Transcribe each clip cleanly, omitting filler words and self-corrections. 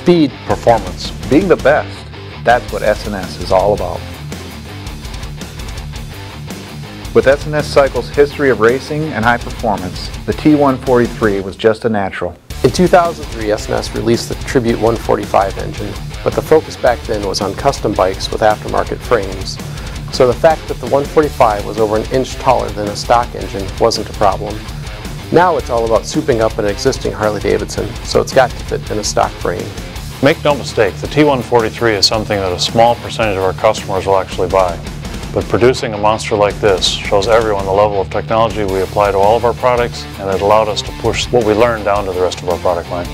Speed, performance, being the best, that's what S&S is all about. With S&S Cycle's history of racing and high performance, the T143 was just a natural. In 2003, S&S released the Tribute 145 engine, but the focus back then was on custom bikes with aftermarket frames. So the fact that the 145 was over an inch taller than a stock engine wasn't a problem. Now it's all about souping up an existing Harley-Davidson, so it's got to fit in a stock frame. Make no mistake, the T143 is something that a small percentage of our customers will actually buy. But producing a monster like this shows everyone the level of technology we apply to all of our products, and it allowed us to push what we learned down to the rest of our product line.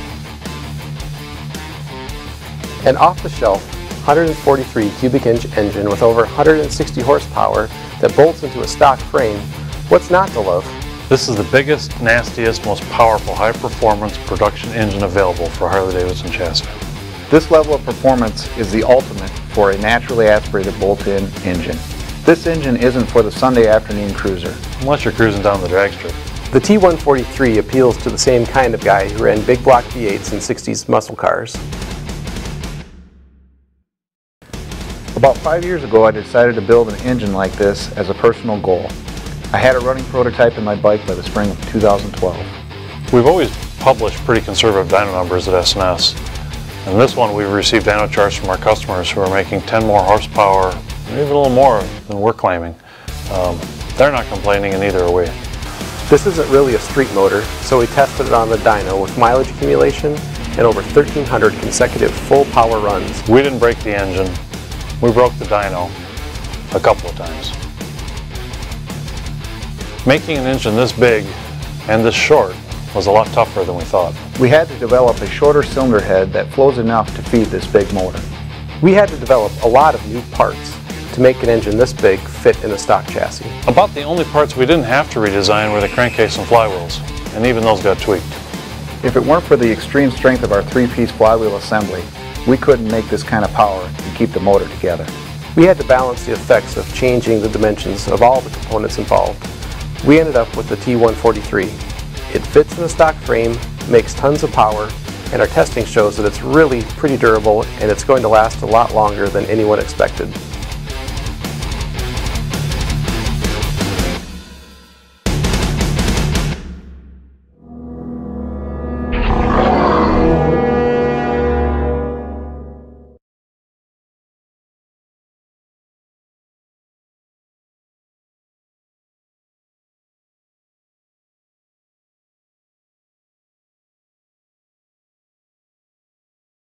An off-the-shelf 143 cubic inch engine with over 160 horsepower that bolts into a stock frame, what's not to love? This is the biggest, nastiest, most powerful, high-performance production engine available for Harley-Davidson chassis. This level of performance is the ultimate for a naturally aspirated bolt-in engine. This engine isn't for the Sunday afternoon cruiser. Unless you're cruising down the drag strip. The T143 appeals to the same kind of guy who ran big block V8s and 60s muscle cars. About 5 years ago, I decided to build an engine like this as a personal goal. I had a running prototype in my bike by the spring of 2012. We've always published pretty conservative dyno numbers at S&S. And this one we've received dyno charts from our customers who are making 10 more horsepower, maybe a little more than we're claiming. They're not complaining, and neither are we. This isn't really a street motor, so we tested it on the dyno with mileage accumulation and over 1,300 consecutive full power runs. We didn't break the engine, we broke the dyno a couple of times. Making an engine this big and this short was a lot tougher than we thought. We had to develop a shorter cylinder head that flows enough to feed this big motor. We had to develop a lot of new parts to make an engine this big fit in a stock chassis. About the only parts we didn't have to redesign were the crankcase and flywheels, and even those got tweaked. If it weren't for the extreme strength of our three-piece flywheel assembly, we couldn't make this kind of power and keep the motor together. We had to balance the effects of changing the dimensions of all the components involved. We ended up with the T143. It fits in a stock frame, makes tons of power, and our testing shows that it's really pretty durable and it's going to last a lot longer than anyone expected.